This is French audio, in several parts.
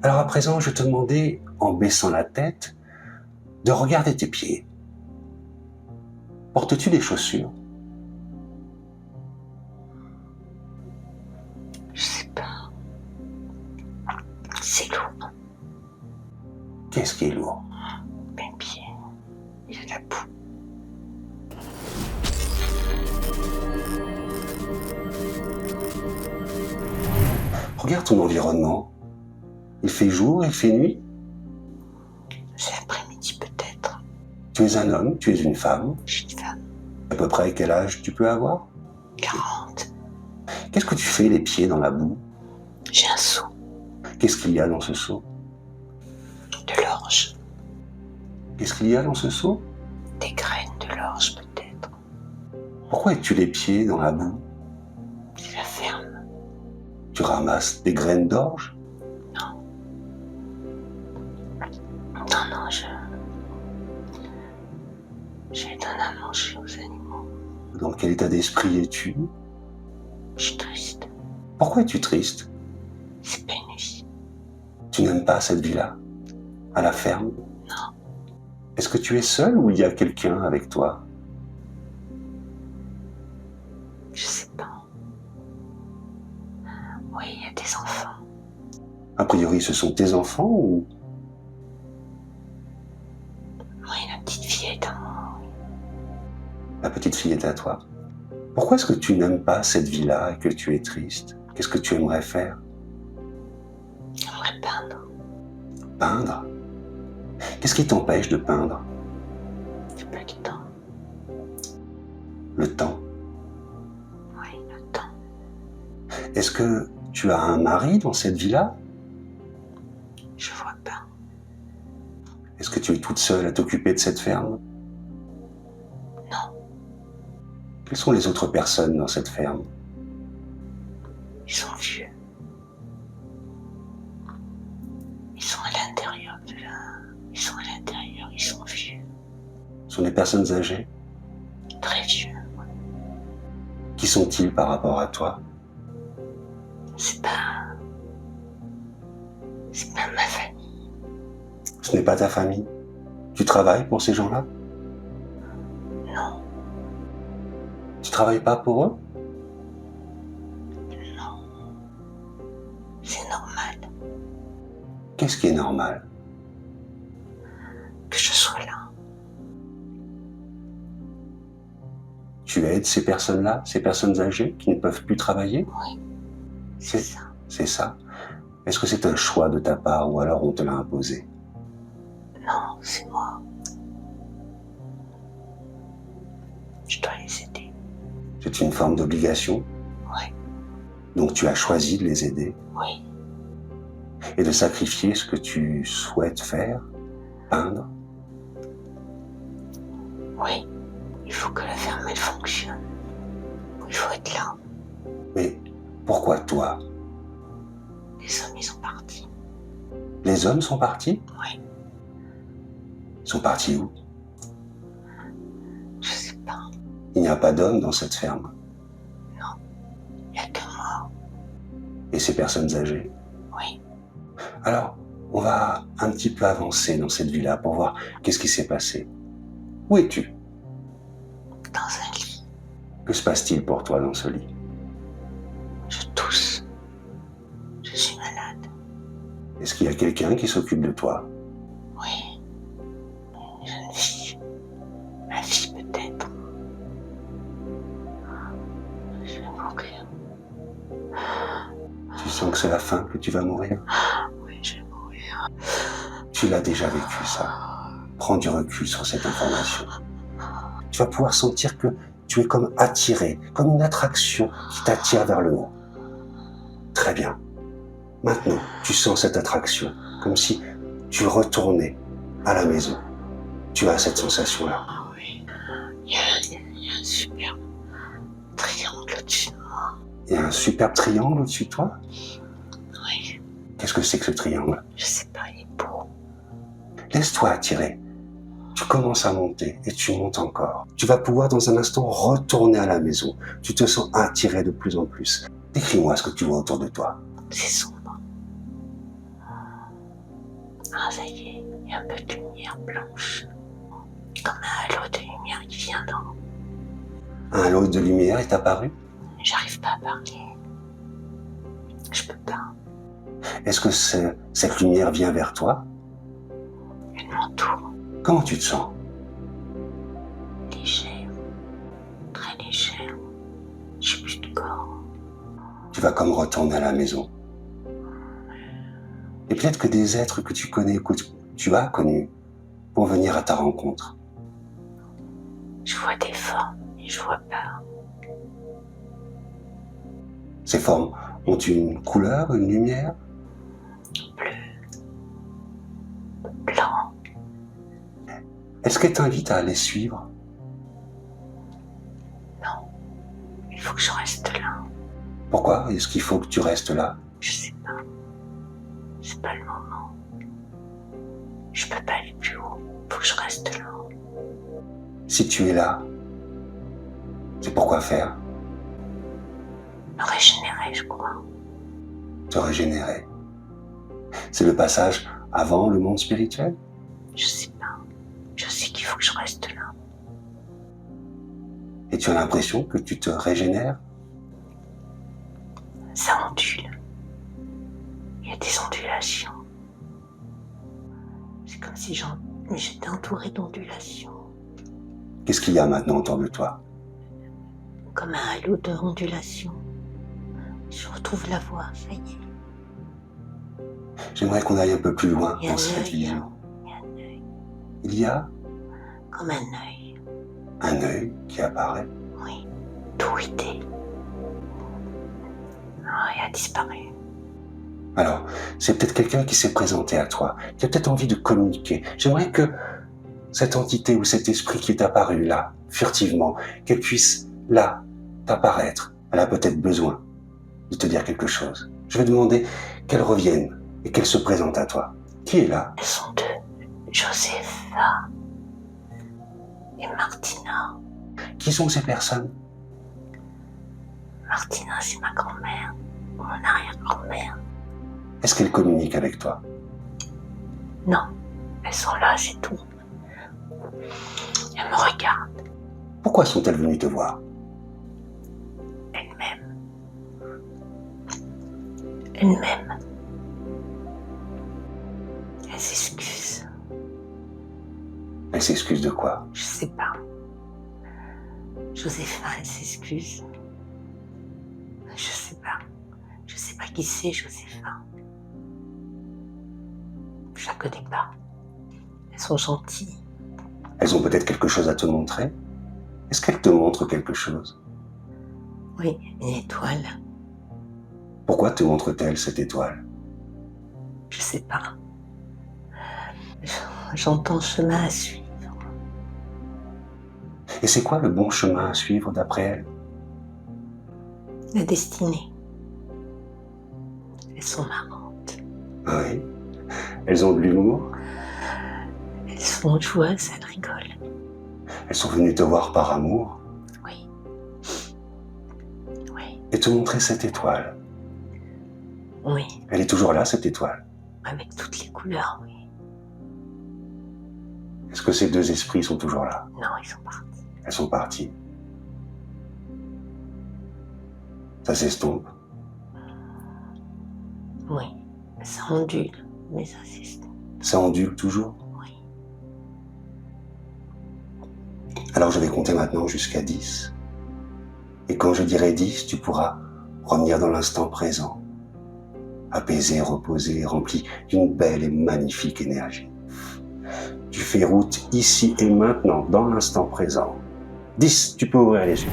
Alors à présent, je te demandais, en baissant la tête, de regarder tes pieds. Portes-tu des chaussures? Je sais pas. C'est lourd. Qu'est-ce qui est lourd? Mes pieds. Il y a de la boue. Regarde ton environnement. Il fait jour, il fait nuit. C'est l'après-midi peut-être. Tu es un homme, tu es une femme. Je suis une femme. À peu près quel âge tu peux avoir? 40. Qu'est-ce que tu fais les pieds dans la boue? J'ai un seau. Qu'est-ce qu'il y a dans ce seau? De l'orge. Qu'est-ce qu'il y a dans ce seau? Des graines de l'orge peut-être. Pourquoi es-tu les pieds dans la boue? C'est la ferme. Tu ramasses des graines d'orge? Non, je donne à manger aux animaux. Dans quel état d'esprit es-tu? Je suis triste. Pourquoi es-tu triste? C'est pas une vie. Tu n'aimes pas cette vie-là? À la ferme? Non. Est-ce que tu es seul ou il y a quelqu'un avec toi? Je sais pas. Oui, il y a des enfants. A priori, ce sont tes enfants ou... Oui, la petite fille est à moi. La petite fille est à toi? Pourquoi est-ce que tu n'aimes pas cette vie-là et que tu es triste? Qu'est-ce que tu aimerais faire? J'aimerais peindre. Peindre? Qu'est-ce qui t'empêche de peindre? J'ai pas du temps. Le temps. Oui, le temps. Est-ce que tu as un mari dans cette vie-là? Je vois pas. Est-ce que tu es toute seule à t'occuper de cette ferme? Non. Quelles sont les autres personnes dans cette ferme? Ils sont vieux. Ils sont à l'intérieur de la... Ils sont à l'intérieur, ils sont vieux. Ce sont des personnes âgées? Très vieux. Qui sont-ils par rapport à toi? C'est pas ma famille. Ce n'est pas ta famille? Tu travailles pour ces gens-là? Non, Tu travailles pas pour eux? non. C'est normal Qu'est-ce qui est normal? que je sois là. Tu aides ces personnes-là, ces personnes âgées qui ne peuvent plus travailler? Oui, c'est ça. C'est ça. Est-ce que c'est un choix de ta part ou alors on te l'a imposé? Non, c'est moi. Je dois les aider. C'est une forme d'obligation? Oui, Donc tu as choisi de les aider oui. et de sacrifier ce que tu souhaites faire, peindre? Oui, il faut que la ferme elle fonctionne. Il faut être là. Mais pourquoi toi? Les hommes ils sont partis. Les hommes sont partis? Oui, Ils sont partis où? je sais pas. Il n'y a pas d'hommes dans cette ferme. Il n'y a que moi. Et ces personnes âgées? Oui, Alors, on va un petit peu avancer dans cette vie-là pour voir qu'est-ce qui s'est passé. Où es-tu? dans un lit. Que se passe-t-il pour toi dans ce lit? Je tousse. Je suis malade. Est-ce qu'il y a quelqu'un qui s'occupe de toi? Oui. Une jeune fille. Ma fille peut-être. Je vais mourir. Tu sens que c'est la fin, que tu vas mourir? Oui, je vais mourir. Tu l'as déjà vécu, ça. Prends du recul sur cette information. Tu vas pouvoir sentir que tu es comme attiré, comme une attraction qui t'attire vers le haut. Très bien. Maintenant, tu sens cette attraction, comme si tu retournais à la maison. Tu as cette sensation-là. Ah oui. Il y a un superbe triangle au-dessus de moi. Il y a un superbe triangle au-dessus de toi. Oui, Qu'est-ce que c'est que ce triangle? je sais pas, il est beau. Laisse-toi attirer. Tu commences à monter et tu montes encore. Tu vas pouvoir dans un instant retourner à la maison. Tu te sens attiré de plus en plus. Décris-moi ce que tu vois autour de toi. C'est sombre. Ah, ça y est, il y a un peu de lumière blanche. Comme un halo de lumière qui vient d'en... Un halo de lumière est apparu? J'arrive pas à parler. Je peux pas. Est-ce que cette lumière vient vers toi? Elle m'entoure. Comment tu te sens? Légère. Très légère. J'ai plus de corps. Tu vas comme retourner à la maison. Et peut-être que des êtres que tu connais, que tu as connus, vont venir à ta rencontre. Je vois des formes et je vois pas. Ces formes ont une couleur, une lumière? Bleu. Blanc. Est-ce qu'elle t'invite à les suivre? Non. Il faut que je reste là. Pourquoi est-ce qu'il faut que tu restes là? Je sais pas. C'est pas le moment. Je peux pas aller plus haut. Faut que je reste là. Si tu es là, c'est pour quoi faire? Me régénérer, je crois. Te régénérer. C'est le passage avant le monde spirituel? Je sais pas. Je sais qu'il faut que je reste là. Et tu as l'impression que tu te régénères? Ça ondule. Il y a des ondulations. C'est comme si j'étais entourée d'ondulations. Qu'est-ce qu'il y a maintenant autour de toi? Comme un halo d'ondulations. Je retrouve la voix, ça y est. J'aimerais qu'on aille un peu plus loin Il y a dans un cette œil. vision. Il y a un œil. Il y a Comme un œil. un œil qui apparaît. Oui. Tout était. Ah, il a disparu. Alors, c'est peut-être quelqu'un qui s'est présenté à toi, qui a peut-être envie de communiquer. J'aimerais que cette entité ou cet esprit qui est apparu là, furtivement, qu'elle puisse, là, t'apparaître. Elle a peut-être besoin de te dire quelque chose. Je vais demander qu'elle revienne et qu'elle se présente à toi. Qui est là? Elles sont deux. Josepha et Martina. Qui sont ces personnes? Martina, c'est ma grand-mère. Mon arrière-grand-mère. Est-ce qu'elles communiquent avec toi? Non. Elles sont là, c'est tout. Elles me regardent. Pourquoi sont-elles venues te voir? Elles-mêmes. Elles-mêmes. Elles s'excusent. Elles s'excusent de quoi? Je sais pas. Josépha, elle s'excuse. Je sais pas. Je sais pas qui c'est, Josépha. Je la connais pas. Elles sont gentilles. Elles ont peut-être quelque chose à te montrer? Est-ce qu'elles te montrent quelque chose? Oui, une étoile. Pourquoi te montre-t-elle cette étoile? Je sais pas. J'entends chemin à suivre. Et c'est quoi le bon chemin à suivre d'après elle? La destinée. Elles sont marrantes. Oui. Elles ont de l'humour. Elles sont joyeuses, elles rigolent. Elles sont venues te voir par amour Oui. Oui. et te montrer cette étoile. Oui. Elle est toujours là, cette étoile. Avec toutes les couleurs, oui. Est-ce que ces deux esprits sont toujours là? Non, ils sont partis. Elles sont parties. Ça s'estompe. Oui. Ça ondule, mais ça s'estompe. Ça ondule toujours. Oui. Alors je vais compter maintenant jusqu'à 10. Et quand je dirai 10, tu pourras revenir dans l'instant présent. Apaisé, reposé, rempli d'une belle et magnifique énergie. Tu fais route ici et maintenant, dans l'instant présent. 10, tu peux ouvrir les yeux.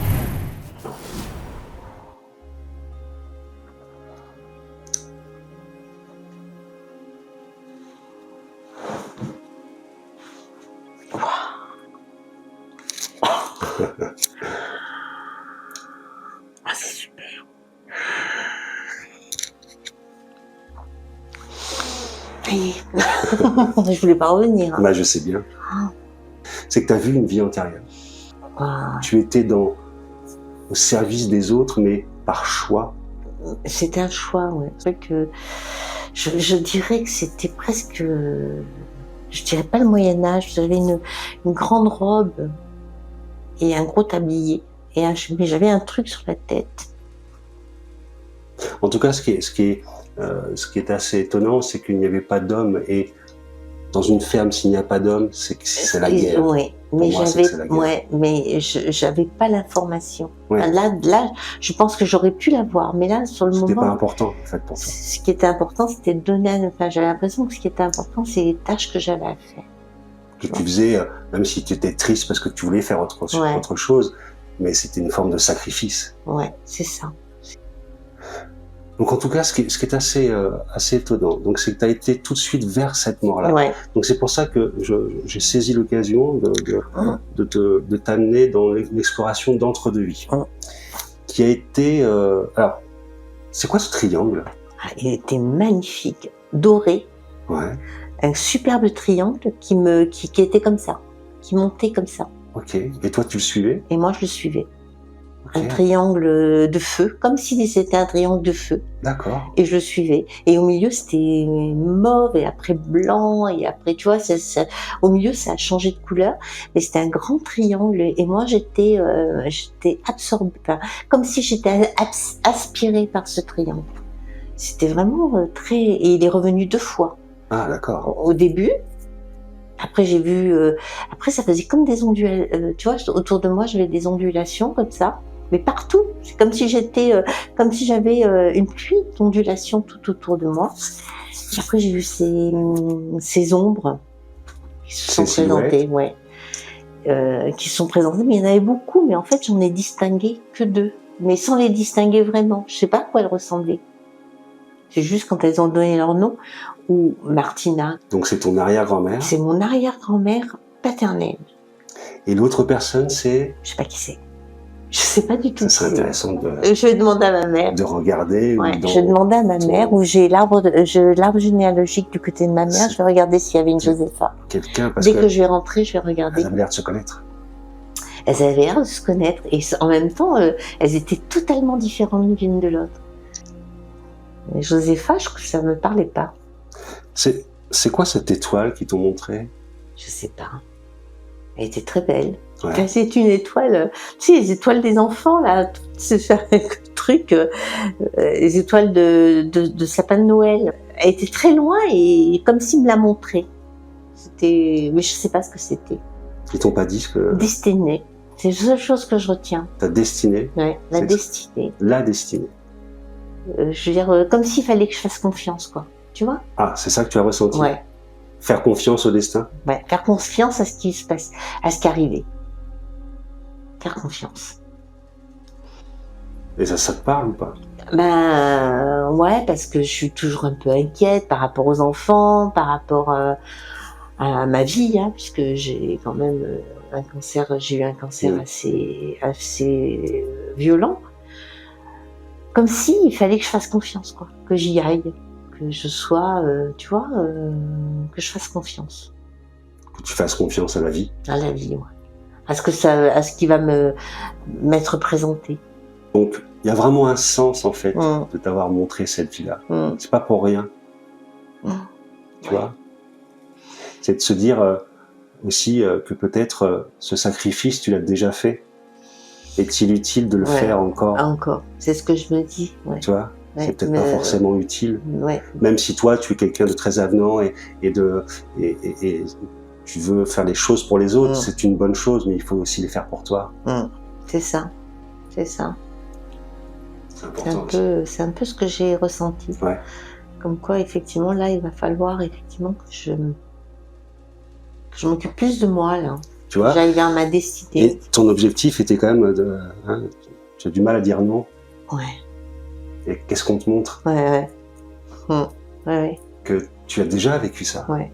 Ah, c'est super. Et... je voulais pas revenir. Bah, je sais bien. C'est que tu as vu une vie antérieure. Ah, Tu étais au service des autres, mais par choix. c'était un choix, ouais. C'est vrai que je dirais que c'était presque, je dirais pas le Moyen-Âge, j'avais une grande robe et un gros tablier, mais j'avais un truc sur la tête. En tout cas, ce qui est assez étonnant, c'est qu'il n'y avait pas d'hommes, et dans une ferme, s'il n'y a pas d'hommes, c'est la guerre. Oui, mais j'avais pas l'information. Ouais. Là, je pense que j'aurais pu l'avoir, mais là, sur le moment. C'était pas important, en fait, pour toi. Ce qui était important, c'était de donner enfin, j'avais l'impression que ce qui était important, c'est les tâches que j'avais à faire. Que tu faisais, même si tu étais triste parce que tu voulais faire autre chose, mais c'était une forme de sacrifice. Ouais, c'est ça. Donc en tout cas, ce qui est assez étonnant, donc c'est que tu as été tout de suite vers cette mort-là. Ouais. Donc c'est pour ça que j'ai saisi l'occasion de t'amener dans l'exploration d'entre-deux-vies, qui a été... alors, c'est quoi ce triangle? Il était magnifique, doré, Ouais. un superbe triangle qui était comme ça, qui montait comme ça. Ok. Et toi, tu le suivais? Et moi, je le suivais. Okay. Un triangle de feu, comme si c'était un triangle de feu. D'accord. Et je le suivais. Et au milieu, c'était mauve, et après blanc, et après, tu vois, au milieu, ça a changé de couleur. Mais c'était un grand triangle, et moi, j'étais absorbée, comme si j'étais aspirée par ce triangle. C'était vraiment et il est revenu 2 fois. Ah, d'accord. Au début. Après, j'ai vu, après, ça faisait comme des ondulations, tu vois, autour de moi, j'avais des ondulations comme ça. Mais partout, c'est comme si j'avais une pluie d'ondulations tout autour de moi. Et après, j'ai vu ces ombres qui se sont présentées, qui se sont présentées. Mais il y en avait beaucoup, mais en fait, j'en ai distingué que 2, mais sans les distinguer vraiment. Je sais pas à quoi elles ressemblaient. C'est juste quand elles ont donné leur nom, ou Martina. Donc c'est ton arrière-grand-mère. C'est mon arrière-grand-mère paternelle. Et l'autre personne, c'est... Je sais pas qui c'est. Je sais pas du tout. Ça serait intéressant je vais demander à ma mère. De regarder. Ouais, je vais demander à ma mère, où j'ai l'arbre généalogique du côté de ma mère. Je vais regarder s'il y avait une Josépha. Dès que je vais rentrer, je vais regarder. Elles avaient l'air de se connaître. Elles avaient l'air de se connaître. Et en même temps, elles étaient totalement différentes l'une de l'autre. Mais Josépha, ça me parlait pas. C'est quoi cette étoile qu'ils t'ont montrée? Je sais pas. Elle était très belle. Ouais. Enfin, c'est une étoile, tu sais, les étoiles des enfants, là, tout ce truc, les étoiles de sapin de Noël. Elle était très loin et comme s'il me l'a montré. Mais je sais pas ce que c'était. Ils t'ont pas dit ce que... Destinée. C'est la seule chose que je retiens. Ta destinée? Ouais, la destinée. La destinée. Je veux dire, comme s'il fallait que je fasse confiance, quoi. Tu vois? Ah, c'est ça que tu as ressenti? Ouais. Faire confiance au destin? Ouais, faire confiance à ce qui se passe, à ce qui arrivait. Faire confiance. Et ça te parle ou pas? Ouais, parce que je suis toujours un peu inquiète par rapport aux enfants, par rapport à ma vie, hein, puisque j'ai quand même un cancer, j'ai eu un cancer assez violent. Comme si il fallait que je fasse confiance, quoi, que j'y aille, que je sois, tu vois, que je fasse confiance. Que tu fasses confiance à la vie? À la vie, ouais. À ce qui va m'être présenté. Donc, il y a vraiment un sens, en fait, de t'avoir montré cette vie-là. C'est pas pour rien. Tu vois? C'est de se dire aussi que peut-être ce sacrifice, tu l'as déjà fait. Est-il utile de le faire encore? Encore. C'est ce que je me dis. Ouais. Tu vois? C'est peut-être pas forcément utile. Ouais. Même si toi, tu es quelqu'un de très avenant et tu veux faire les choses pour les autres, c'est une bonne chose, mais il faut aussi les faire pour toi. C'est ça. C'est ça. C'est important. C'est un peu ce que j'ai ressenti. Ouais. Comme quoi, effectivement, là, il va falloir effectivement que je m'occupe plus de moi, là. Tu vois? J'aille vers ma destinée. Et ton objectif était quand même tu as du mal à dire non. Ouais. Et qu'est-ce qu'on te montre? Ouais. Que tu as déjà vécu ça. Ouais.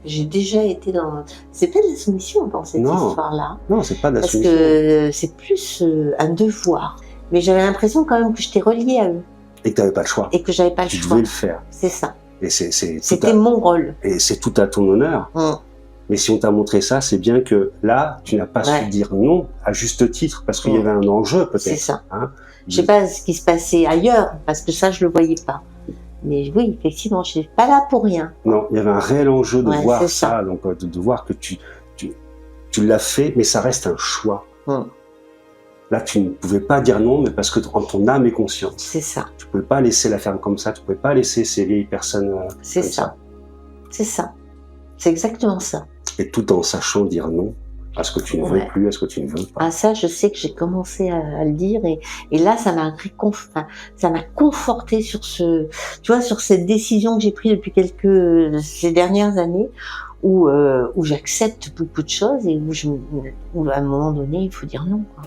J'ai déjà été dans... C'est pas de la soumission dans cette histoire-là. Non, c'est pas de la soumission. Parce que c'est plus un devoir. Mais j'avais l'impression quand même que j'étais reliée à eux. Et que tu n'avais pas le choix. Et que j'avais pas le choix. Tu devais le faire. C'est ça. Et c'était mon rôle. Et c'est tout à ton honneur. Mais si on t'a montré ça, c'est bien que là, tu n'as pas su dire non à juste titre, parce qu'il y avait un enjeu peut-être. C'est ça. Je sais pas ce qui se passait ailleurs, parce que ça, je le voyais pas. Mais oui, effectivement, je n'étais pas là pour rien. Non, il y avait un réel enjeu de Ouais, voir c'est ça, donc de voir que tu l'as fait, mais ça reste un choix. Là, tu ne pouvais pas dire non, mais parce que en ton âme et conscience. C'est ça. Tu ne pouvais pas laisser la ferme comme ça, tu ne pouvais pas laisser ces vieilles personnes C'est comme ça. C'est ça. C'est exactement ça. Et tout en sachant dire non à ce que tu ne veux plus, à ce que tu ne veux pas. Ah ça, je sais que j'ai commencé à le dire et là, ça m'a conforté sur sur cette décision que j'ai prise depuis ces dernières années où j'accepte beaucoup de choses et où à un moment donné, il faut dire non, quoi.